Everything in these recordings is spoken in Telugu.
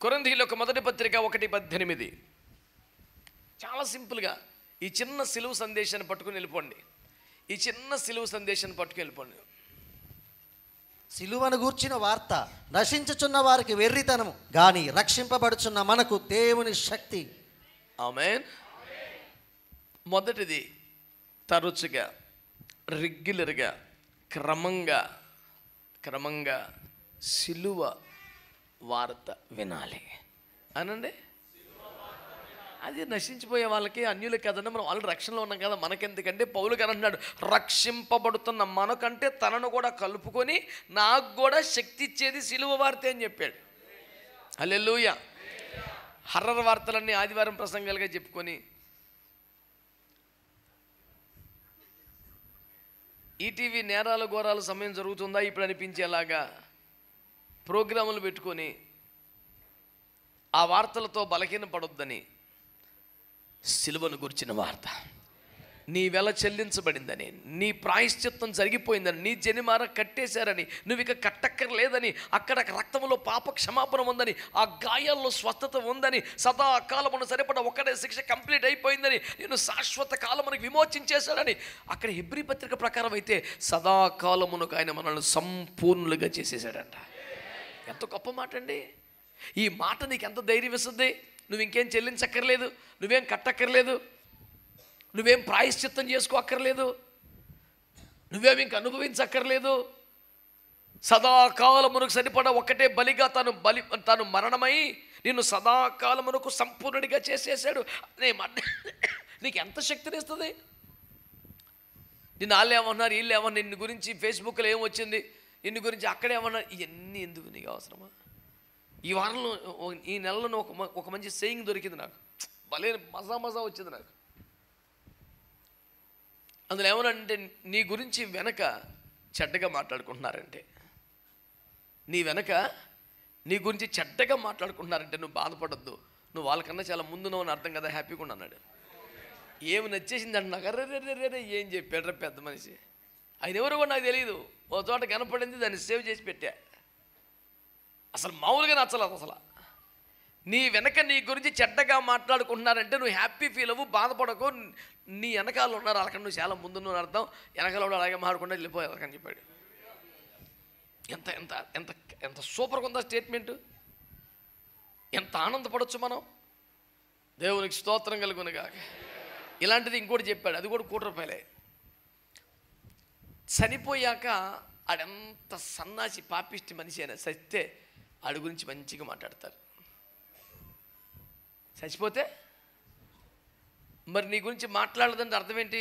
కొరింథీయులకు మొదటి పత్రిక 1:18. చాలా సింపుల్గా ఈ చిన్న సిలువ సందేశాన్ని పట్టుకుని వెళ్ళిపోండి. ఈ చిన్న సిలువ సందేశాన్ని పట్టుకుని వెళ్ళిపోండి. సిలువను గూర్చిన వార్త నశించుచున్న వారికి వెర్రితనము, గాని రక్షింపబడుచున్న మనకు దేవుని శక్తి. ఆమేన్. మొదటిది తరచుగా, రెగ్యులర్గా, క్రమంగా సిలువ వార్త వినాలి అనండి. అది నశించిపోయే వాళ్ళకి, అన్యులకి కదండి. మనం వాళ్ళు రక్షణలో ఉన్నాం కదా, మనకెందుకంటే పౌలు గారు అంటున్నాడు, రక్షింపబడుతున్న మనకంటే తనను కూడా కలుపుకొని నాకు కూడా శక్తి ఇచ్చేది సిలువ వార్తే అని చెప్పాడు. హల్లెలూయా. హర్రర్ వార్తలన్నీ ఆదివారం ప్రసంగాలుగా చెప్పుకొని ఈటీవీ నేరాలు ఘోరాలు సమయం జరుగుతుందా ఇప్పుడు అనిపించేలాగా ప్రోగ్రాములు పెట్టుకొని ఆ వార్తలతో బలహీనపడొద్దని సిలువను గురించిన వార్త, నీ వెల చెల్లించబడిందని, నీ ప్రాయశ్చిత్తం జరిగిపోయిందని, నీ జనిమార కట్టేశారని, నువ్వు ఇక కట్టక్కర్లేదని, అక్కడ రక్తంలో పాప క్షమాపణ ఉందని, ఆ గాయాల్లో స్వస్థత ఉందని, సదాకాలమును సరిపడ ఒక్కడే శిక్ష కంప్లీట్ అయిపోయిందని, నేను శాశ్వత కాలమునకు విమోచించేశాడని. అక్కడ హెబ్రీ పత్రిక ప్రకారం అయితే సదాకాలమునకు ఆయన మనల్ని సంపూర్ణులుగా చేసేసాడంట. ఎంత గొప్ప మాట అండి. ఈ మాట నీకు ఎంత ధైర్యం ఇస్తుంది? నువ్వు ఇంకేం చెల్లించక్కర్లేదు, నువ్వేం కట్టక్కర్లేదు, నువ్వేం ప్రాయశ్చిత్తం చేసుకోక్కర్లేదు, నువ్వేమి ఇంక అనుభవించక్కర్లేదు. సదాకాలమునకు సరిపడ ఒక్కటే బలిగా తాను మరణమై నిన్ను సదాకాలమునకు సంపూర్ణుడిగా చేసేసాడు అనే మాట నీకు ఎంత శక్తినిస్తుంది? నిన్ను వాళ్ళు ఏమన్నారు, వీళ్ళు ఏమన్నా, నిన్ను గురించి ఫేస్బుక్లో ఏమొచ్చింది, నిన్ను గురించి అక్కడేమన్నా, ఇవన్నీ ఎందుకు నీకు అవసరమా? ఈ వారంలో, ఈ నెలలో ఒక మంచి సేయింగ్ దొరికింది నాకు, భలే మజా వచ్చింది నాకు. అందులో ఏమనంటే, నీ గురించి వెనక చెడ్డగా మాట్లాడుకుంటున్నారంటే, నీ గురించి చెడ్డగా మాట్లాడుకుంటున్నారంటే నువ్వు బాధపడద్దు, నువ్వు వాళ్ళకన్నా చాలా ముందున్నావు అని అర్థం కదా, హ్యాపీగా ఉన్నాడు. ఏమి నచ్చేసింది అంటే నాకు, అర్రే ఏం చెప్పాడు పెద్ద మనిషి, ఆయన ఎవరు కూడా నాకు తెలియదు, ఓ చోట కనపడింది, దాన్ని సేవ్ చేసి పెట్టా. అసలు మామూలుగా నచ్చలేదు. అసలు నీ వెనక నీ గురించి చెడ్డగా మాట్లాడుకుంటున్నారంటే నువ్వు హ్యాపీ ఫీల్ అవ్వు, బాధపడకు. నీ వెనకాల ఉన్నారు వాళ్ళకన్నా నువ్వు చాలా ముందున్న అర్థం, వెనకాల కూడా అలాగే మాట్లాడకుండా వెళ్ళిపోయారు అని చెప్పాడు. ఎంత ఎంత ఎంత ఎంత సూపర్గా ఉందా స్టేట్మెంటు. ఎంత ఆనందపడవచ్చు మనం. దేవునికి స్తోత్రం కలుగునుగా. ఇలాంటిది ఇంకోటి చెప్పాడు, అది కూడా ₹1 చనిపోయాక ఆడెంత సన్నాసి పాపిష్టి మనిషి అయినా సస్తే ఆడి గురించి మంచిగా మాట్లాడతారు. చచ్చిపోతే మరి నీ గురించి మాట్లాడదంటే అర్థం ఏంటి?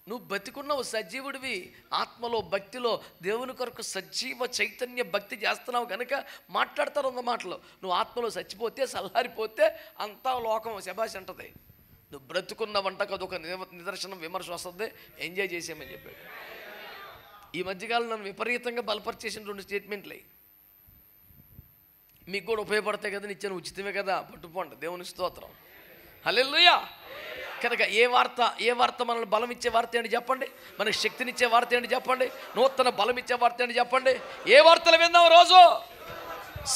నువ్వు బతికున్నావు, సజీవుడివి, ఆత్మలో భక్తిలో దేవుని కొరకు సజీవ చైతన్య భక్తి చేస్తున్నావు కనుక మాట్లాడతారు ఉన్న మాటలు. నువ్వు ఆత్మలో చచ్చిపోతే, సల్లారిపోతే అంతా లోకం శబాష్ అంటది. నువ్వు బ్రతుకున్న వంటకు అదొక నిదర్శనం, విమర్శ వస్తుంది, ఎంజాయ్ చేసామని చెప్పాడు. ఈ మధ్యకాలం నన్ను విపరీతంగా బలపరిచేసిన 2 స్టేట్మెంట్లు మీకు కూడా ఉపయోగపడతాయి కదా, ఇచ్చాను ఉచితమే కదా, పట్టుకోండి. దేవుని స్తోత్రం. హల్లెలూయా. కనుక ఏ వార్త మనల్ని బలం ఇచ్చే వార్త ఏంటి చెప్పండి, మనకి శక్తినిచ్చే వార్త ఏంటి చెప్పండి, నూతన బలం ఇచ్చే వార్త ఏంటి చెప్పండి. ఏ వార్తలు విందాం రోజు?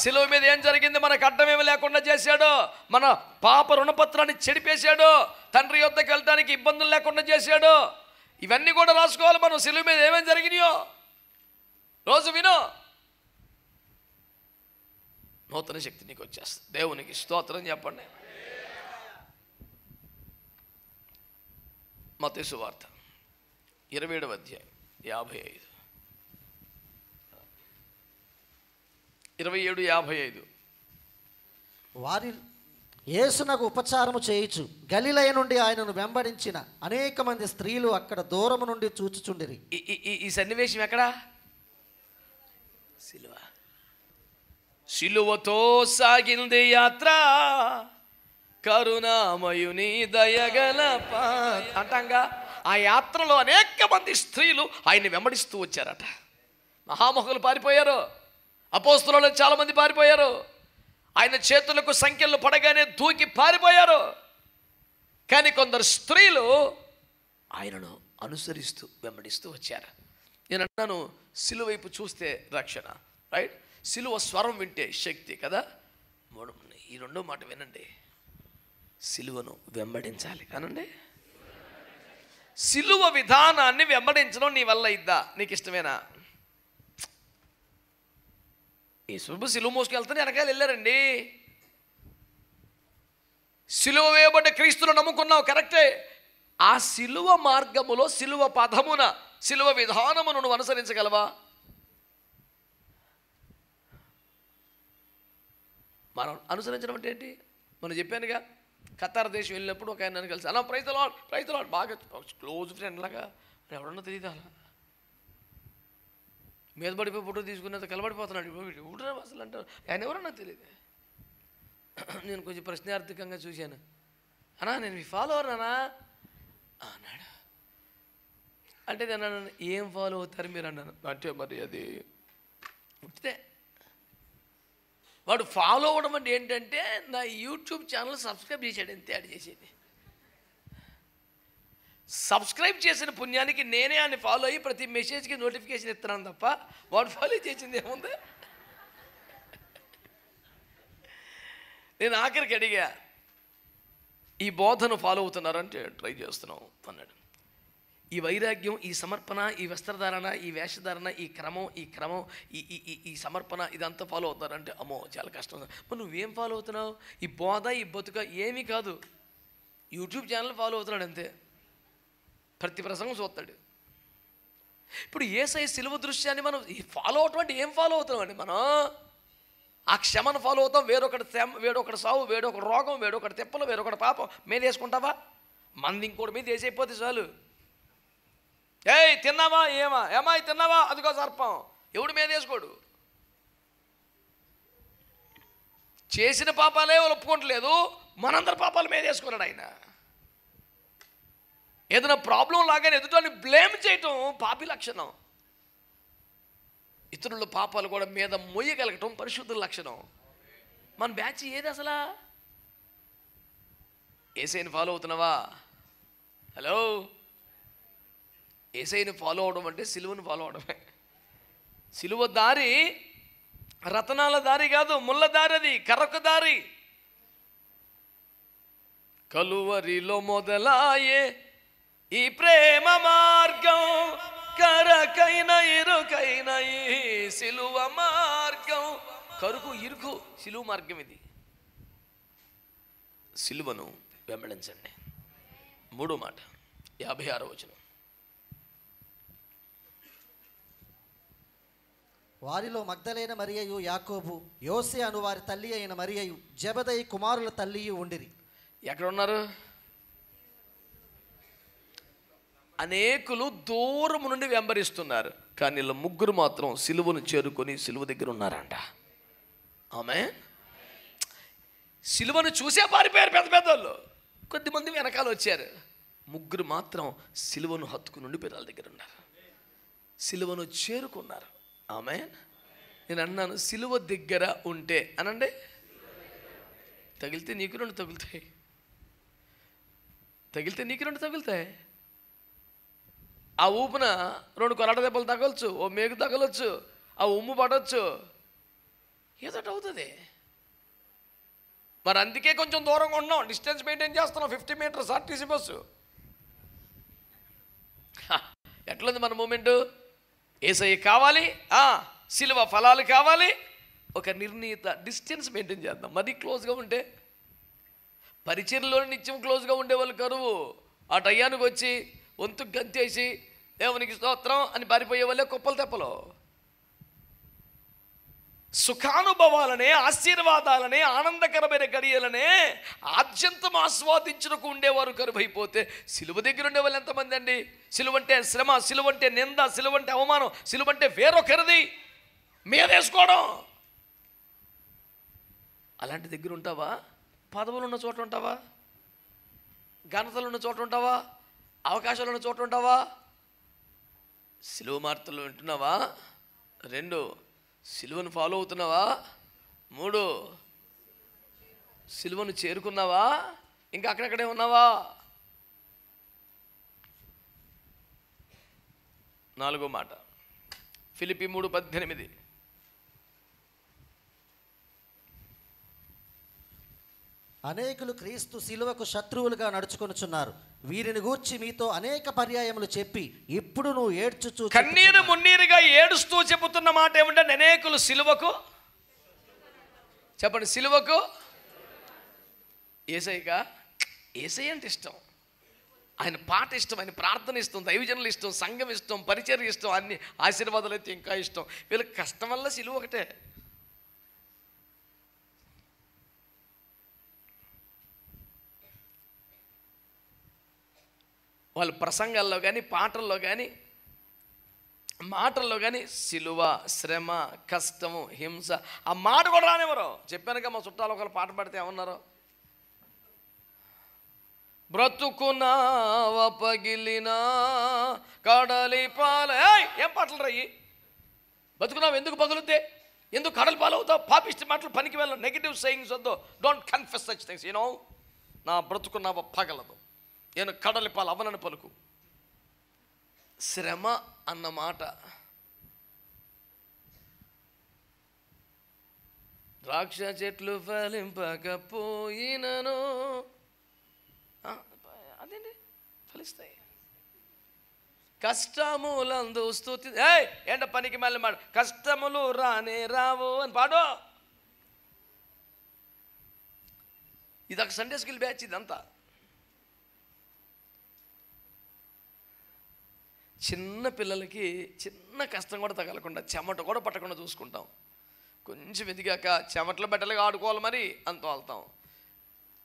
సిలువ మీద ఏం జరిగింది, మనకు అడ్డమేమి లేకుండా చేశాడు, మన పాప రుణపత్రాన్ని చెడిపేశాడు, తండ్రి యొద్దకు వెళ్ళడానికి ఇబ్బందులు లేకుండా చేశాడు. ఇవన్నీ కూడా రాసుకోవాలి మనం. సిలువ మీద ఏమేమి జరిగినాయో రోజు విను, నూతన శక్తి నీకు వచ్చేస్తుంది. దేవునికి స్తోత్రం చెప్పండి. మత్తయి సువార్త 27వ అధ్యాయం 55, 27:55. వారి యేసునకు ఉపచారము చేయుచు గలిలయ నుండి ఆయనను వెంబడించిన అనేక మంది స్త్రీలు అక్కడ దూరము నుండి చూచుచుండిరి. ఈ సన్నివేశం ఎక్కడ? సిలువతో సాగింది యాత్ర, కరుణామయుని దయగల అంటంగా. ఆ యాత్రలో అనేక మంది స్త్రీలు ఆయన్ని వెంబడిస్తూ వచ్చారట. మహామహులు పారిపోయారు, అపోస్తలులు చాలా మంది పారిపోయారు, ఆయన చేతులకు సంఖ్యలు పడగానే దూకి పారిపోయారు. కానీ కొందరు స్త్రీలు ఆయనను అనుసరిస్తూ వెంబడిస్తూ వచ్చారు. నేను అంటాను, సిలువ వైపు చూస్తే రక్షణ, రైట్? సిలువ స్వరం వింటే శక్తి కదా. ఈ రెండో మాట వినండి, సిలువను వెంబడించాలి అనండి. సిలువ విధానాన్ని వెంబడించడం నీ వల్ల ఇద్దా? నీకు ఇష్టమేనా? ఈ సుబ్బు సిలువ మోసుకెళ్తానే వెనకాల వెళ్ళారండి. సిలువ వేయబడ్డ క్రీస్తును నమ్ముకున్నావు, కరెక్టే. ఆ సిలువ మార్గములో, సిలువ పదమున, సిలువ విధానమును నువ్వు అనుసరించగలవా? మనం అనుసరించడం అంటే ఏంటి? మనం చెప్పానుగా, ఖతార్ దేశం వెళ్ళినప్పుడు ఒక ఆయన కలిసి అలా ప్రైజ్ బాగా క్లోజ్ ఫ్రెండ్ లాగా, ఎవరన్నా తెలియదు, అలా మీద పడిపోయి ఫోటో తీసుకునేది కలబడిపోతున్నాడు. ఎవడరా అసలు అంటారు, ఆయన ఎవరో నాకు తెలియదు. నేను కొంచెం ప్రశ్నార్థకంగా చూశాను. అన్నా నేను మీ ఫాలోవర్ అన్నా అన్నాడు. అంటే నేను అన్నాను, ఏం ఫాలో అవుతారు మీరు అన్నాను. అంటే మరి అది ఉంటే వాడు ఫాలో అవ్వడం అంటే ఏంటంటే నా యూట్యూబ్ ఛానల్ సబ్స్క్రైబ్ చేశాడు, అంతే యాడ్ చేసేది. సబ్స్క్రైబ్ చేసిన పుణ్యానికి నేనే ఆయన ఫాలో అయ్యి ప్రతి మెసేజ్కి నోటిఫికేషన్ ఇస్తున్నాను తప్ప వాడు ఫాలో చేసింది ఏముంది? నేను ఆఖరికి అడిగా, ఈ బోధను ఫాలో అవుతున్నారంటే ట్రై చేస్తున్నాం అన్నాడు. ఈ వైరాగ్యం, ఈ సమర్పణ, ఈ వస్త్రధారణ, ఈ వేషధారణ, ఈ క్రమం ఈ సమర్పణ ఇదంతా ఫాలో అవుతారంటే అమ్మో చాలా కష్టం. మరి నువ్వేం ఫాలో అవుతున్నావు? ఈ బోధ, ఈ బతుక ఏమీ కాదు, యూట్యూబ్ ఛానల్ ఫాలో అవుతున్నాడు అంతే. ప్రతి ప్రసంగం చూస్తాడు. ఇప్పుడు యేసయ్య సిలువ దృశ్యాన్ని మనం ఫాలో అవటం అంటే ఏం ఫాలో అవుతామండి? మనం ఆ క్షమను ఫాలో అవుతాం. వేడొకటి సావు, వేడొకటి రోగం, వేడొకటి తిప్పలు, వేరొకటి పాపం మీద వేసుకుంటావా? మంది ఇంకోటి మీద వేసైపోతే చాలు. ఏయ్ తిన్నావా? ఏమాయి తిన్నావా? అదిగో సర్పం. ఎవడు మీద వేసుకోడు. చేసిన పాపాలే ఒప్పుకోవట్లేదు, మనందరి పాపాలు మీద వేసుకున్నాడు ఆయన. ఏదైనా ప్రాబ్లం లాగానే ఎదుటాన్ని బ్లేమ్ చేయటం పాపి లక్షణం. ఇతరుల పాపాలు కూడా మీద మొయ్యగలగటం పరిశుద్ధుల లక్షణం. మన బ్యాచ్ ఏది అసలు? యేసయ్యని ఫాలో అవుతున్నావా? హలో, యేసయ్యని ఫాలో అవడం అంటే సిలువను ఫాలో అవడమే. సిలువ దారి రతనాల దారి కాదు, ముళ్ళ దారి, అది కర్రకు దారి. కలువరిలో మొదలాయే ఈ ప్రేమ మార్గం, కరకైన ఇరుకైన ఈ సిలువ మార్గం. కరుకు ఇరుకు సిలువ మార్గం ఇది. సిలువను వెంబడించండి. మూడో మాట 56వ వచనం. వారిలో మగ్దలేన మరియయు, యాకోబు, యోసే అను వారి తల్లి అయిన మరియయు, జెబెదయి కుమారుల తల్లియు ఉండిరి. ఎక్కడ ఉన్నారు? అనేకులు దూరం నుండి వెంబడిస్తున్నారు, కానీ వీళ్ళ ముగ్గురు మాత్రం సిలువను చేరుకొని సిలువ దగ్గర ఉన్నారంట. ఆమె సిలువను చూసే పారిపోయారు పెద్ద పెద్దోళ్ళు. కొద్దిమంది వెనకాల వచ్చారు, ముగ్గురు మాత్రం సిలువను హత్తుకు నుండి పిల్లల దగ్గర ఉన్నారు, సిలువను చేరుకున్నారు. ఆమె నేను అన్నాను, సిలువ దగ్గర ఉంటే అనండి, తగిలితే నీకు రెండు తగులుతాయి, తగిలితే నీకు రెండు తగులుతాయి. ఆ ఊపున రెండు కొరట దెబ్బలు తగలచ్చు, ఓ మేకు తగలొచ్చు, ఆ ఉమ్ము పడవచ్చు, ఏదోటి అవుతుంది. మరి అందుకే కొంచెం దూరంగా ఉన్నాం, డిస్టెన్స్ మెయింటైన్ చేస్తున్నాం. 50 మీటర్స్ ఆర్టీసీ బస్సు. ఎట్లుంది మన మూమెంటు? యేసయ్య కావాలి, సిలువ ఫలాలు కావాలి, ఒక నిర్ణీత డిస్టెన్స్ మెయింటైన్ చేద్దాం. మరీ క్లోజ్గా ఉంటే పరిచర్లో నిత్యం క్లోజ్గా ఉండేవాళ్ళు కరువు. ఆ టయానికి వచ్చి వంతుకు గంతేసి దేవునికి స్తోత్రం అని పారిపోయే వాళ్ళే కుప్పలు తెప్పలు. సుఖానుభవాలనే, ఆశీర్వాదాలనే, ఆనందకరమైన గడియలనే ఆద్యంతం ఆస్వాదించుటకు ఉండేవారు కరువైపోతే సిలువ దగ్గర ఉండేవాళ్ళు ఎంతమంది అండి? సిలువంటే శ్రమ, సిలువంటే నింద, సిలువంటే అవమానం, సిలువంటే వేరొకరిది మీదేసుకోవడం. అలాంటి దగ్గర ఉంటావా? పదవులు ఉన్న చోట ఉంటావా? ఘనతలు ఉన్న చోట ఉంటావా? అవకాశాలు ఉన్న చోట ఉంటావా? సిలువ మార్తలు వింటున్నావా? 2, సిలువను ఫాలో అవుతున్నావా? 3, సిలువను చేరుకున్నావా? ఇంకా అక్కడక్కడే ఉన్నావా? 4వ మాట ఫిలిప్పీ 3:18. అనేకులు క్రీస్తు శిలువకు శత్రువులుగా నడుచుకొనుచున్నారు. వీరిని గూర్చి మీతో అనేక పర్యాయములు చెప్పి ఇప్పుడు నువ్వు ఏడ్చుచూ కన్నీరు మున్నీరుగా ఏడుస్తూ చెబుతున్న మాట ఏమిటంటే అనేకులు సిలువకు, చెప్పండి, సిలువకు. యేసయ్యగా యేసయ్య అంటే ఇష్టం, ఆయన పాట ఇష్టం, ఆయన ప్రార్థన ఇష్టం, దైవజనులు ఇష్టం, సంఘం ఇష్టం, పరిచర్య ఇష్టం, అన్ని ఆశీర్వాదాలు అయితే ఇంకా ఇష్టం. వీళ్ళకి కష్టం వల్ల సిలువ ఒకటే. వాళ్ళ ప్రసంగాల్లో కానీ, పాటల్లో కానీ, మాటల్లో కానీ సిలువ, శ్రమ, కష్టము, హింస ఆ మాట కూడా రానివ్వరు. చెప్పానుగా మా చుట్టాలు ఒకరు పాట పాడితే ఏమన్నారు, బ్రతుకునావ పగిలినా కడలి పాల. ఏం పాటలు రాయి, బతుకున్నావు ఎందుకు పగులుతే, ఎందుకు కడలి పాలవుతావు, పాపిష్టి మాటలు పనికి వెళ్ళ, నెగిటివ్ సెయింగ్స్ వద్దు, don't confess such things. You know, నా బ్రతుకున్నావ పగలదు, నేను కడలి పాలు అవనని పలుకు. శ్రమ అన్న మాట, ద్రాక్ష చెట్లు ఫలింపకపోయినను అదేంటి ఫలిస్తాయి, కష్టములందు స్తుతి. ఏంట పనికి మళ్ళీ మాట, కష్టములు రానే రావు అని పాడు. ఇది ఒక సండే స్కూల్ బ్యాచ్ ఇదంతా. చిన్న పిల్లలకి చిన్న కష్టం కూడా తగలకుండా, చెమట కూడా పట్టకుండా చూసుకుంటాం. కొంచెం ఎదిగాక చెమటలో బెట్టలుగా ఆడుకోవాలి మరి అంత వాళ్తాం.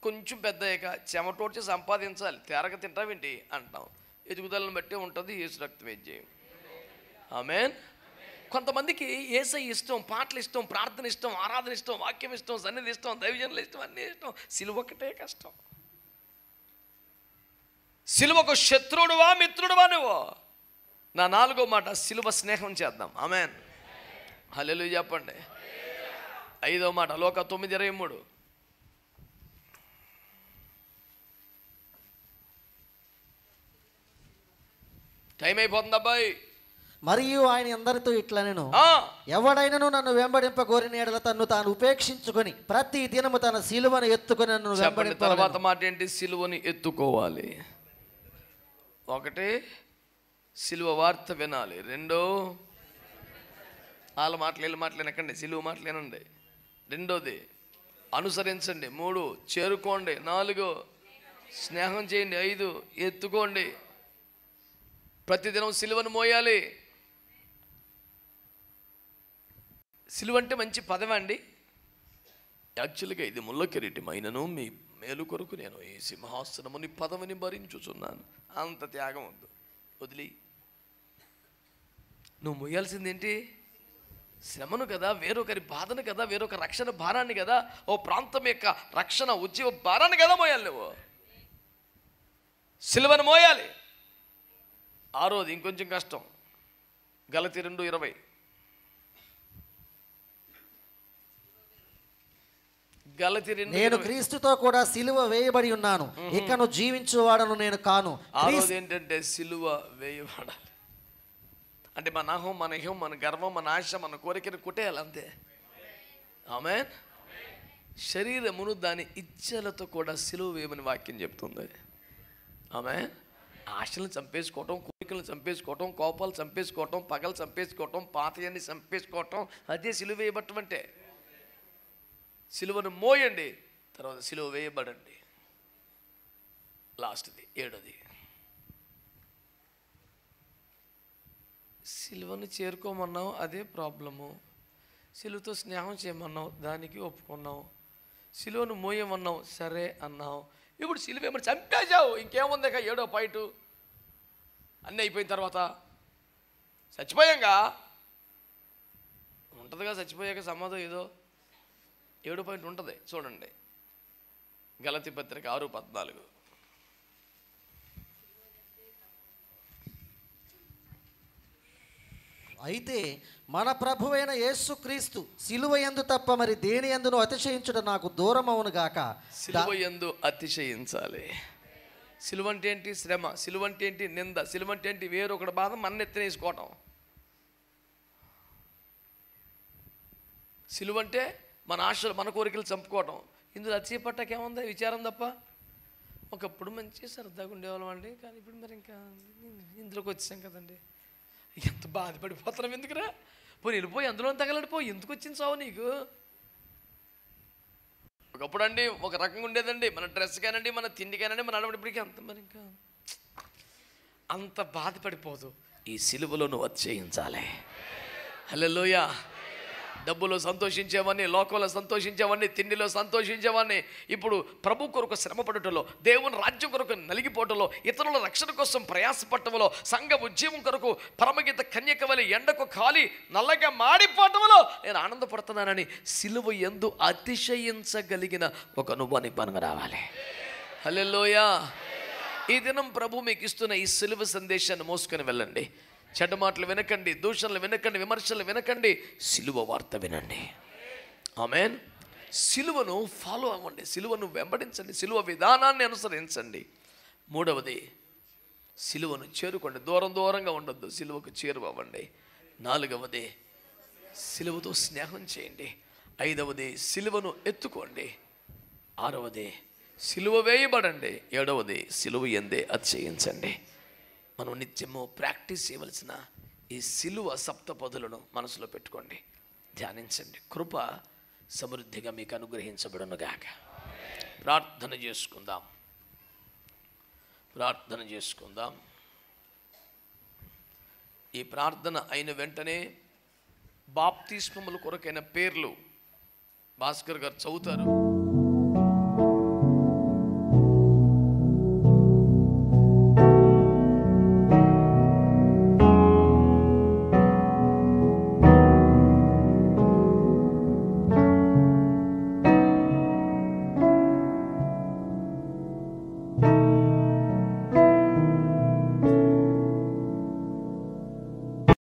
కొంచెం పెద్ద అయ్యాక చెమటోడ్చి సంపాదించాలి, తేరగ తింటావేంటి అంటాం. ఎదుగుదలను బట్టి ఉంటుంది యేసు రక్తం వేద్యం. ఆమేన్. కొంతమందికి యేసయ్య ఇష్టం, పాటలు ఇష్టం, ప్రార్థన ఇష్టం, ఆరాధన ఇష్టం, వాక్యం ఇష్టం, సన్నిధి ఇష్టం, దైవజనులు ఇష్టం, అన్నీ ఇష్టం. సిలువ ఒకటే కష్టం. సిలువకు శత్రువుడువా మిత్రుడువా నువ్వు? నా నాలుగో మాట, సిలువ స్నేహం చేద్దాం. ఆమేన్. హల్లెలూయా చెప్పండి. ఐదో మాట, లోక 9:23. టైం అయిపోతుంది అబ్బాయి. మరియు ఆయన అందరితో ఇట్లనెను, ఎవడైనను నన్ను వెంబడింప కోరిన ఎడల తన్ను తాను ఉపేక్షించుకొని ప్రతి దినము తన సిలువను ఎత్తుకొని నన్ను వెంబడింప. తర్వాత మాట ఏంటి? సిలువని ఎత్తుకోవాలి. ఒకటి, సిలువ వార్త వినాలి. రెండో, వాళ్ళ మాటలు వీళ్ళ మాటలు వినకండి, సిలువ మాటలు వినండి. రెండోది, అనుసరించండి. 3, చేరుకోండి. 4, స్నేహం చేయండి. 5, ఎత్తుకోండి. ప్రతిదినం సిలువను మోయాలి. సిలువ అంటే మంచి పదవి అండి. యాక్చువల్గా ఇది ముళ్ళ కిరీటమైనను మీ మేలు కొరకు నేను ఈ సింహాసనముని పదవిని భరించుచున్నాను. అంత త్యాగం వద్దు, వదిలి. నువ్వు మోయాల్సిందేంటి? శ్రమను కదా, వేరొకరి బాధను కదా, వేరొక రక్షణ భారాన్ని కదా, ఓ ప్రాంతం యొక్క రక్షణ ఉద్యమ భారాన్ని కదా మోయాలి నువ్వు. సిలువను మోయాలి. ఆరోది ఇంకొంచెం కష్టం. గలతీ 2:20. గలతీ 2:20. నేను క్రీస్తుతో కూడా సిలువ వేయబడి ఉన్నాను, ఇకను జీవించువాడను నేను కాను. ఆరోది ఏంటంటే సిలువ వేయబడాలి. అంటే మన అహం, మన ఇహం, మన గర్వం, మన ఆశ, మన కోరికను కొట్టేయాలి అంతే. ఆమేన్. శరీరమును దాని ఇచ్చలతో కూడా సిలువ వేయమని వాక్యం చెప్తుంది. ఆమేన్. ఆశలను చంపేసుకోవటం, కోరికలను చంపేసుకోవటం, కోపాలు చంపేసుకోవటం, పగలు చంపేసుకోవటం, పాతయాన్ని చంపేసుకోవటం, అదే సిలువ వేయబట్టం అంటే. సిలువను మోయండి, తర్వాత సిలువ వేయబడండి. లాస్ట్ది 7ది, సిలువను చేరుకోమన్నావు, అదే ప్రాబ్లము. సిలువతో స్నేహం చేయమన్నావు, దానికి ఒప్పుకున్నావు. సిలువను మోయమన్నావు, సరే అన్నావు. ఇప్పుడు సిలువ ఏమన్నా చంపేశావు, ఇంకేముంది? 7వ పాయింట్, అన్నీ అయిపోయిన తర్వాత చచ్చిపోయాంగా ఉంటుందిగా. చచ్చిపోయాక సమాధం ఏదో 7వ పాయింట్ ఉంటుంది, చూడండి. గలతీ పత్రిక 6:14. అయితే మన ప్రభువైన యేసుక్రీస్తు సిలువ యందు తప్ప మరి దేని యందును అతిశయించుట నాకు దూరమవును గాక. సిలువ యందు అతిశయించాలి. సిలువ అంటే ఏంటి? శ్రమ. సిలువ అంటే ఏంటి? నింద. సిలువ అంటే ఏంటి? వేరొకటి బాధ మన ఎత్తినేసుకోవటం. సిలువ అంటే మన ఆశలు, మన కోరికలు చంపుకోవటం. ఇందులో అతిశయపట్టాక ఏముంది? విచారం తప్ప. ఒకప్పుడు మంచి సరదాగా ఉండేవాళ్ళం అండి, కానీ ఇప్పుడు మరి ఇంకా ఇందులోకి వచ్చాం కదండి, ఎంత బాధపడిపోతున్నాం ఎందుకురా? పోయి వెళ్ళిపోయి అందులో తగలడిపో, ఎందుకు వచ్చింది సావు నీకు? ఒకప్పుడు అండి ఒక రకంగా ఉండేదండి, మన డ్రెస్ కానండి, మన తిండి కానండి, మన అడవడిప్పటికీ అంత మరి ఇంకా అంత బాధపడిపోదు. ఈ సిలువలో నువ్వు అతిశయించాలి. హల్లెలూయా. డబ్బులో సంతోషించేవాడిని, లోకంలో సంతోషించేవాడిని, తిండిలో సంతోషించేవాడిని. ఇప్పుడు ప్రభు కొరకు శ్రమపడటంలో, దేవుని రాజ్యం కొరకు నలిగిపోవటంలో, ఇతరుల రక్షణ కోసం ప్రయాసపడటంలో, సంఘ ఉద్యమం కొరకు పరమగీత కన్యక వలె ఎండకు కాలి నల్లగా మాడిపోవటంలో నేను ఆనందపడుతున్నానని సిలువ యందు అతిశయించగలిగిన ఒక అనుభవానికి మనకు రావాలి. హల్లెలూయా. ఈ దినం ప్రభు మీకు ఇస్తున్న ఈ సిలువ సందేశాన్ని మోసుకొని వెళ్ళండి. చెడ్డ మాటలు వినకండి, దూషణలు వినకండి, విమర్శలు వినకండి, సిలువ వార్త వినండి. ఆమేన్. సిలువను ఫాలో అవ్వండి, సిలువను వెంబడించండి, సిలువ విధానాన్ని అనుసరించండి. మూడవది, సిలువను చేరుకోండి, దూరంగా ఉండొద్దు, సిలువకు చేరువవ్వండి. నాలుగవది, సిలువతో స్నేహం చేయండి. ఐదవది, సిలువను ఎత్తుకోండి. ఆరవది, సిలువ వేయబడండి. ఏడవది, సిలువ యందే అతిశయించండి. మనం నిత్యము ప్రాక్టీస్ చేయవలసిన ఈ సిలువ సప్తపదులను మనసులో పెట్టుకోండి, ధ్యానించండి. కృప సమృద్ధిగా మీకు అనుగ్రహించబడునుగాక. ప్రార్థన చేసుకుందాం. ఈ ప్రార్థన అయిన వెంటనే బాప్తిస్మముల కొరకైన పేర్లు భాస్కర్ గారు చదువుతారు.